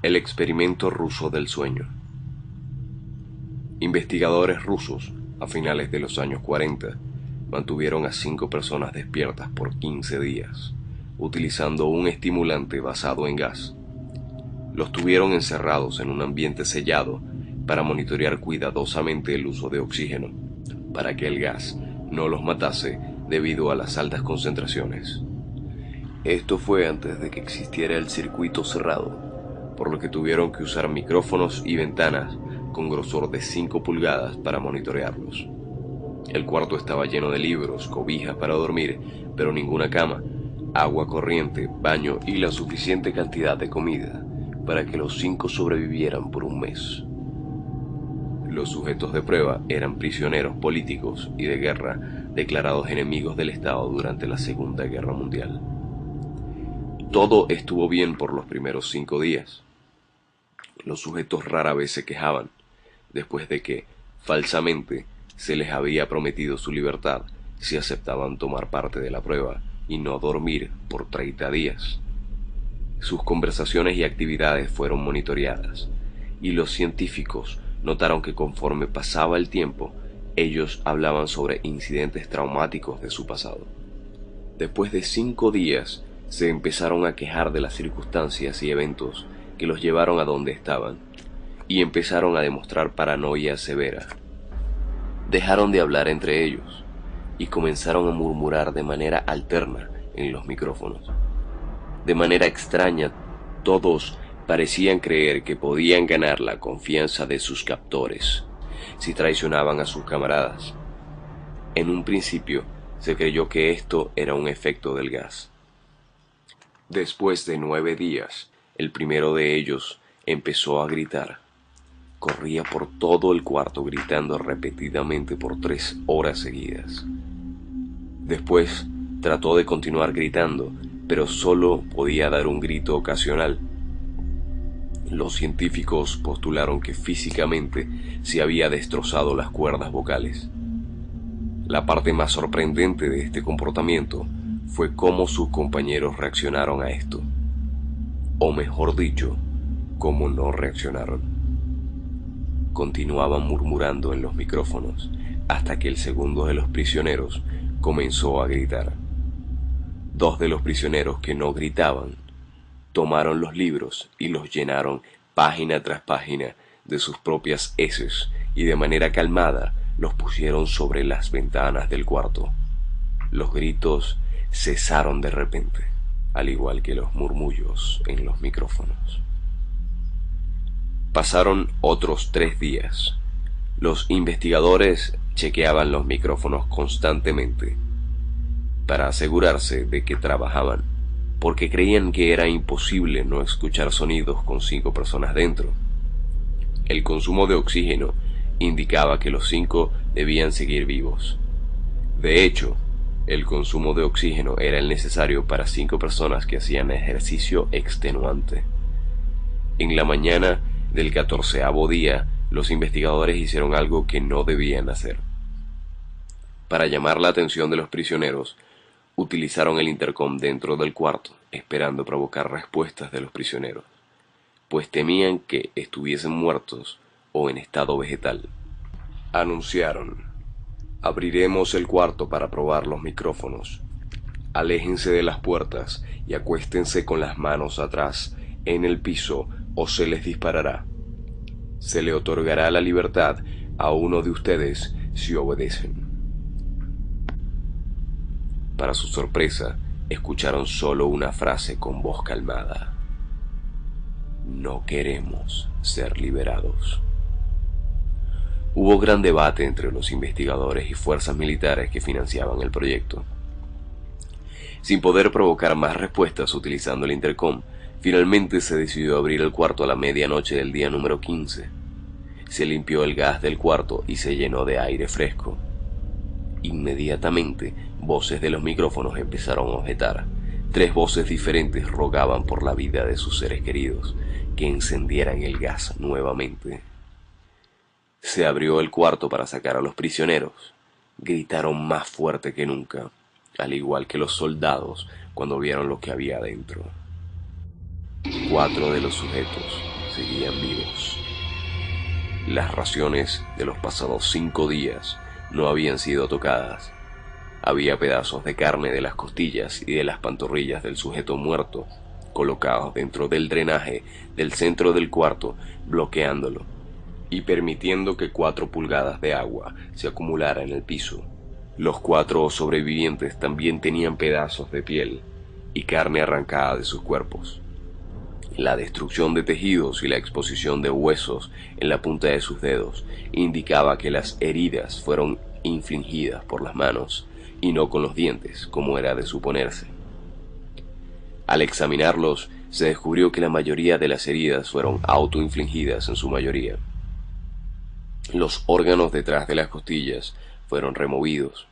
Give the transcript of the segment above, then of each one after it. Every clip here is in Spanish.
El experimento ruso del sueño. Investigadores rusos, a finales de los años 40, mantuvieron a 5 personas despiertas por 15 días, utilizando un estimulante basado en gas. Los tuvieron encerrados en un ambiente sellado para monitorear cuidadosamente el uso de oxígeno, para que el gas no los matase debido a las altas concentraciones. Esto fue antes de que existiera el circuito cerrado, por lo que tuvieron que usar micrófonos y ventanas con grosor de 5 pulgadas para monitorearlos. El cuarto estaba lleno de libros, cobijas para dormir, pero ninguna cama, agua corriente, baño y la suficiente cantidad de comida para que los 5 sobrevivieran por un mes. Los sujetos de prueba eran prisioneros políticos y de guerra declarados enemigos del Estado durante la Segunda Guerra Mundial. Todo estuvo bien por los primeros 5 días. Los sujetos rara vez se quejaban, después de que, falsamente, se les había prometido su libertad si aceptaban tomar parte de la prueba y no dormir por 30 días. Sus conversaciones y actividades fueron monitoreadas, y los científicos notaron que conforme pasaba el tiempo, ellos hablaban sobre incidentes traumáticos de su pasado. Después de 5 días, se empezaron a quejar de las circunstancias y eventos que los llevaron a donde estaban, y empezaron a demostrar paranoia severa. Dejaron de hablar entre ellos, y comenzaron a murmurar de manera alterna en los micrófonos. De manera extraña, todos parecían creer que podían ganar la confianza de sus captores si traicionaban a sus camaradas. En un principio, se creyó que esto era un efecto del gas. Después de 9 días, el primero de ellos empezó a gritar. Corría por todo el cuarto gritando repetidamente por 3 horas seguidas. Después trató de continuar gritando, pero solo podía dar un grito ocasional. Los científicos postularon que físicamente se había destrozado las cuerdas vocales. La parte más sorprendente de este comportamiento fue cómo sus compañeros reaccionaron a esto, o mejor dicho, cómo no reaccionaron. Continuaban murmurando en los micrófonos hasta que el segundo de los prisioneros comenzó a gritar. 2 de los prisioneros que no gritaban tomaron los libros y los llenaron página tras página de sus propias heces y de manera calmada los pusieron sobre las ventanas del cuarto. Los gritos cesaron de repente, al igual que los murmullos en los micrófonos. Pasaron otros 3 días. Los investigadores chequeaban los micrófonos constantemente para asegurarse de que trabajaban, porque creían que era imposible no escuchar sonidos con 5 personas dentro. El consumo de oxígeno indicaba que los 5 debían seguir vivos. De hecho, el consumo de oxígeno era el necesario para 5 personas que hacían ejercicio extenuante. En la mañana del 14º día, los investigadores hicieron algo que no debían hacer. Para llamar la atención de los prisioneros, utilizaron el intercom dentro del cuarto, esperando provocar respuestas de los prisioneros, pues temían que estuviesen muertos o en estado vegetal. Anunciaron: abriremos el cuarto para probar los micrófonos. Aléjense de las puertas y acuéstense con las manos atrás en el piso o se les disparará. Se le otorgará la libertad a uno de ustedes si obedecen. Para su sorpresa, escucharon solo una frase con voz calmada: no queremos ser liberados. Hubo gran debate entre los investigadores y fuerzas militares que financiaban el proyecto. Sin poder provocar más respuestas utilizando el intercom, finalmente se decidió abrir el cuarto a la medianoche del día número 15. Se limpió el gas del cuarto y se llenó de aire fresco. Inmediatamente, voces de los micrófonos empezaron a objetar. 3 voces diferentes rogaban por la vida de sus seres queridos, que encendieran el gas nuevamente. Se abrió el cuarto para sacar a los prisioneros. Gritaron más fuerte que nunca, al igual que los soldados cuando vieron lo que había adentro. 4 de los sujetos seguían vivos. Las raciones de los pasados 5 días no habían sido tocadas. Había pedazos de carne de las costillas y de las pantorrillas del sujeto muerto colocados dentro del drenaje del centro del cuarto, bloqueándolo y permitiendo que 4 pulgadas de agua se acumulara en el piso. Los 4 sobrevivientes también tenían pedazos de piel y carne arrancada de sus cuerpos. La destrucción de tejidos y la exposición de huesos en la punta de sus dedos indicaba que las heridas fueron infligidas por las manos y no con los dientes, como era de suponerse. Al examinarlos, se descubrió que la mayoría de las heridas fueron autoinfligidas en su mayoría. Los órganos detrás de las costillas fueron removidos,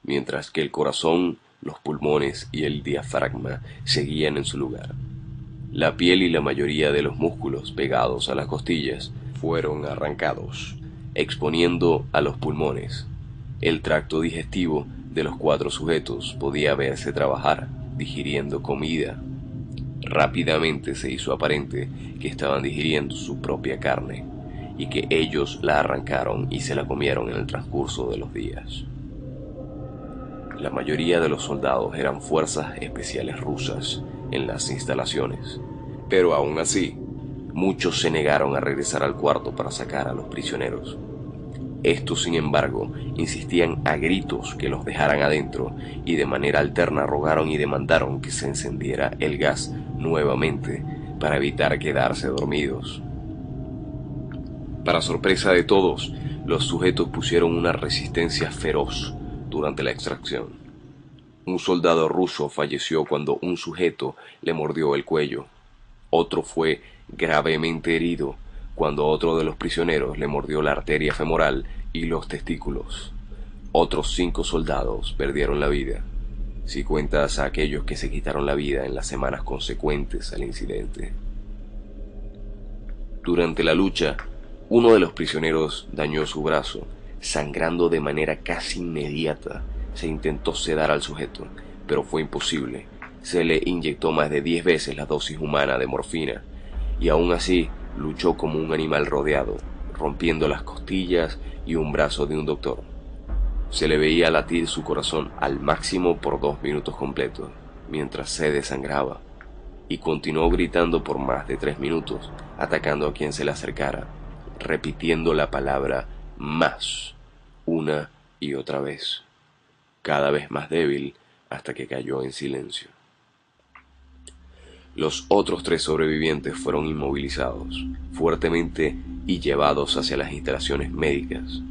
mientras que el corazón, los pulmones y el diafragma seguían en su lugar. La piel y la mayoría de los músculos pegados a las costillas fueron arrancados, exponiendo a los pulmones. El tracto digestivo de los 4 sujetos podía verse trabajar, digiriendo comida. Rápidamente se hizo aparente que estaban digiriendo su propia carne y que ellos la arrancaron y se la comieron en el transcurso de los días. La mayoría de los soldados eran fuerzas especiales rusas en las instalaciones, pero aún así, muchos se negaron a regresar al cuarto para sacar a los prisioneros. Estos, sin embargo, insistían a gritos que los dejaran adentro y de manera alterna rogaron y demandaron que se encendiera el gas nuevamente para evitar quedarse dormidos. Para sorpresa de todos, los sujetos pusieron una resistencia feroz durante la extracción. Un soldado ruso falleció cuando un sujeto le mordió el cuello. Otro fue gravemente herido cuando otro de los prisioneros le mordió la arteria femoral y los testículos. Otros 5 soldados perdieron la vida, si cuentas a aquellos que se quitaron la vida en las semanas consecuentes al incidente. Durante la lucha, uno de los prisioneros dañó su brazo, sangrando de manera casi inmediata. Se intentó sedar al sujeto, pero fue imposible. Se le inyectó más de 10 veces la dosis humana de morfina, y aún así luchó como un animal rodeado, rompiendo las costillas y un brazo de un doctor. Se le veía latir su corazón al máximo por 2 minutos completos, mientras se desangraba, y continuó gritando por más de 3 minutos, atacando a quien se le acercara, repitiendo la palabra más, una y otra vez, cada vez más débil hasta que cayó en silencio. Los otros 3 sobrevivientes fueron inmovilizados fuertemente y llevados hacia las instalaciones médicas.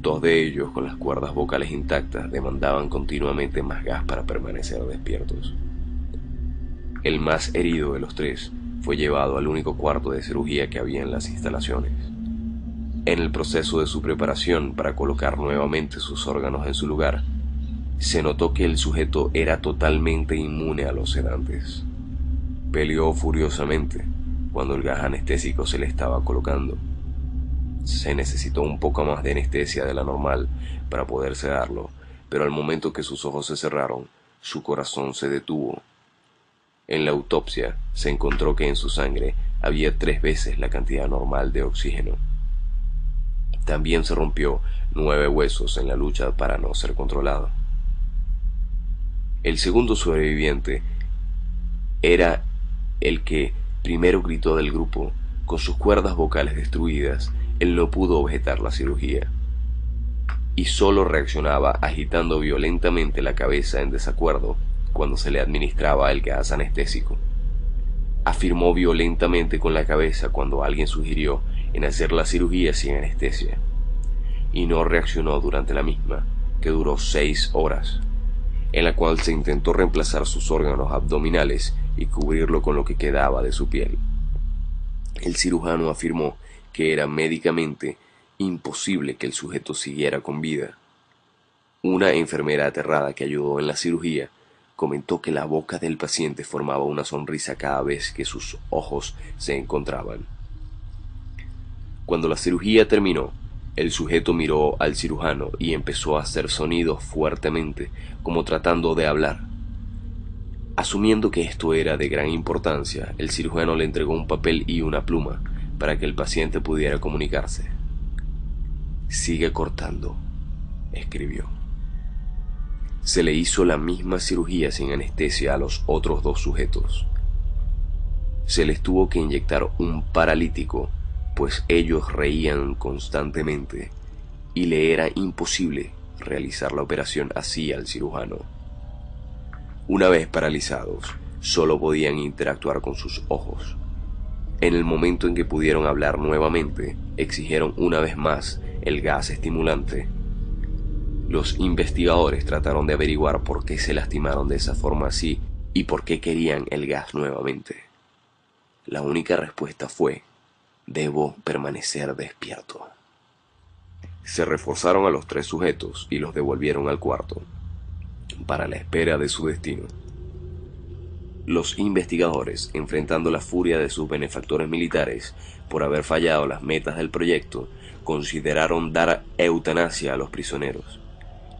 2 de ellos, con las cuerdas vocales intactas, demandaban continuamente más gas para permanecer despiertos. El más herido de los 3 fue llevado al único cuarto de cirugía que había en las instalaciones. En el proceso de su preparación para colocar nuevamente sus órganos en su lugar, se notó que el sujeto era totalmente inmune a los sedantes. Peleó furiosamente cuando el gas anestésico se le estaba colocando. Se necesitó un poco más de anestesia de la normal para poder sedarlo, pero al momento que sus ojos se cerraron, su corazón se detuvo. En la autopsia se encontró que en su sangre había 3 veces la cantidad normal de oxígeno. También se rompió 9 huesos en la lucha para no ser controlado. El segundo sobreviviente era el que primero gritó del grupo. Con sus cuerdas vocales destruidas, él no pudo objetar la cirugía y solo reaccionaba agitando violentamente la cabeza en desacuerdo cuando se le administraba el gas anestésico. Afirmó violentamente con la cabeza cuando alguien sugirió en hacer la cirugía sin anestesia, y no reaccionó durante la misma, que duró 6 horas, en la cual se intentó reemplazar sus órganos abdominales y cubrirlo con lo que quedaba de su piel. El cirujano afirmó que era médicamente imposible que el sujeto siguiera con vida. Una enfermera aterrada que ayudó en la cirugía comentó que la boca del paciente formaba una sonrisa cada vez que sus ojos se encontraban. Cuando la cirugía terminó, el sujeto miró al cirujano y empezó a hacer sonidos fuertemente, como tratando de hablar. Asumiendo que esto era de gran importancia, el cirujano le entregó un papel y una pluma para que el paciente pudiera comunicarse. «Sigue cortando», escribió. Se le hizo la misma cirugía sin anestesia a los otros 2 sujetos. Se les tuvo que inyectar un paralítico, pues ellos reían constantemente y le era imposible realizar la operación así al cirujano. Una vez paralizados, solo podían interactuar con sus ojos. En el momento en que pudieron hablar nuevamente, exigieron una vez más el gas estimulante. Los investigadores trataron de averiguar por qué se lastimaron de esa forma así y por qué querían el gas nuevamente. La única respuesta fue: debo permanecer despierto. Se reforzaron a los 3 sujetos y los devolvieron al cuarto, para la espera de su destino. Los investigadores, enfrentando la furia de sus benefactores militares por haber fallado las metas del proyecto, consideraron dar eutanasia a los prisioneros.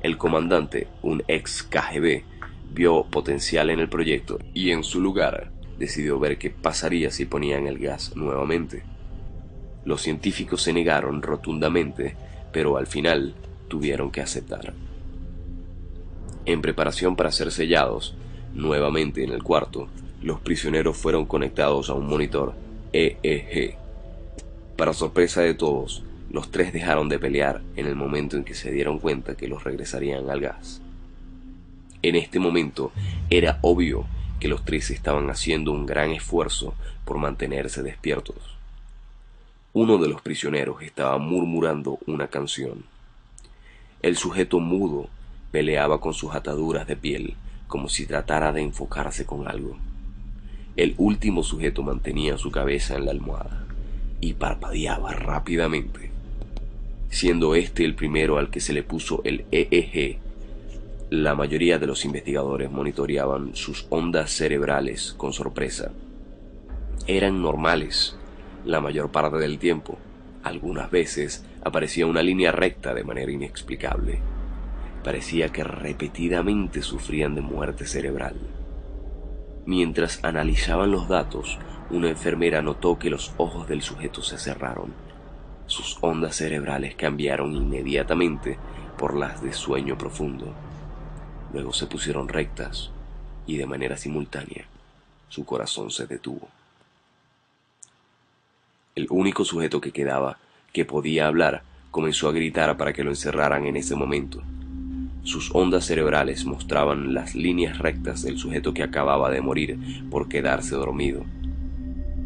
El comandante, un ex KGB, vio potencial en el proyecto y en su lugar decidió ver qué pasaría si ponían el gas nuevamente. Los científicos se negaron rotundamente, pero al final tuvieron que aceptar. En preparación para ser sellados nuevamente en el cuarto, los prisioneros fueron conectados a un monitor EEG. Para sorpresa de todos, los 3 dejaron de pelear en el momento en que se dieron cuenta que los regresarían al gas. En este momento era obvio que los 3 estaban haciendo un gran esfuerzo por mantenerse despiertos. Uno de los prisioneros estaba murmurando una canción. El sujeto mudo peleaba con sus ataduras de piel como si tratara de enfocarse con algo. El último sujeto mantenía su cabeza en la almohada y parpadeaba rápidamente. Siendo este el primero al que se le puso el EEG, la mayoría de los investigadores monitoreaban sus ondas cerebrales con sorpresa. Eran normales la mayor parte del tiempo. Algunas veces aparecía una línea recta de manera inexplicable. Parecía que repetidamente sufrían de muerte cerebral. Mientras analizaban los datos, una enfermera notó que los ojos del sujeto se cerraron. Sus ondas cerebrales cambiaron inmediatamente por las de sueño profundo. Luego se pusieron rectas y de manera simultánea su corazón se detuvo. El único sujeto que quedaba, que podía hablar, comenzó a gritar para que lo encerraran en ese momento. Sus ondas cerebrales mostraban las líneas rectas del sujeto que acababa de morir por quedarse dormido.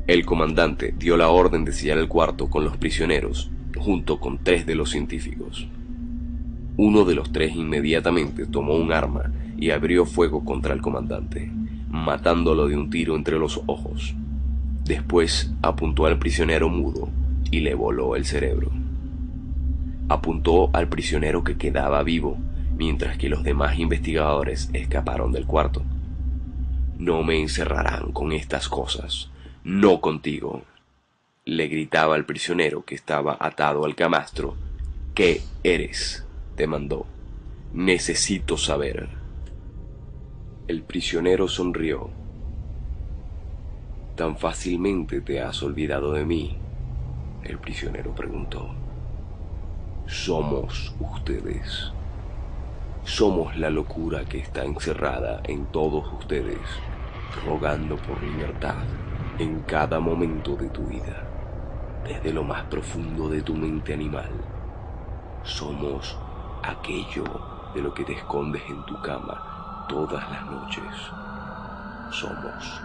El comandante dio la orden de sellar el cuarto con los prisioneros, junto con 3 de los científicos. Uno de los 3 inmediatamente tomó un arma y abrió fuego contra el comandante, matándolo de un tiro entre los ojos. Después apuntó al prisionero mudo y le voló el cerebro. Apuntó al prisionero que quedaba vivo, mientras que los demás investigadores escaparon del cuarto. «No me encerrarán con estas cosas, no contigo», le gritaba al prisionero que estaba atado al camastro. «¿Qué eres?», demandó. «Necesito saber». El prisionero sonrió. «¿Tan fácilmente te has olvidado de mí?», el prisionero preguntó. «Somos ustedes. Somos la locura que está encerrada en todos ustedes, rogando por libertad en cada momento de tu vida, desde lo más profundo de tu mente animal. Somos aquello de lo que te escondes en tu cama todas las noches. Somos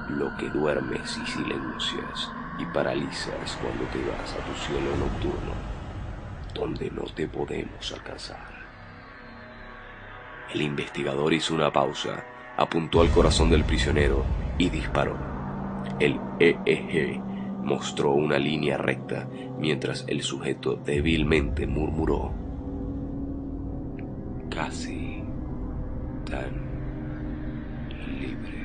lo que duermes y silencias y paralizas cuando te vas a tu cielo nocturno, donde no te podemos alcanzar». El investigador hizo una pausa, apuntó al corazón del prisionero y disparó. El EEG mostró una línea recta mientras el sujeto débilmente murmuró: «Casi tan libre».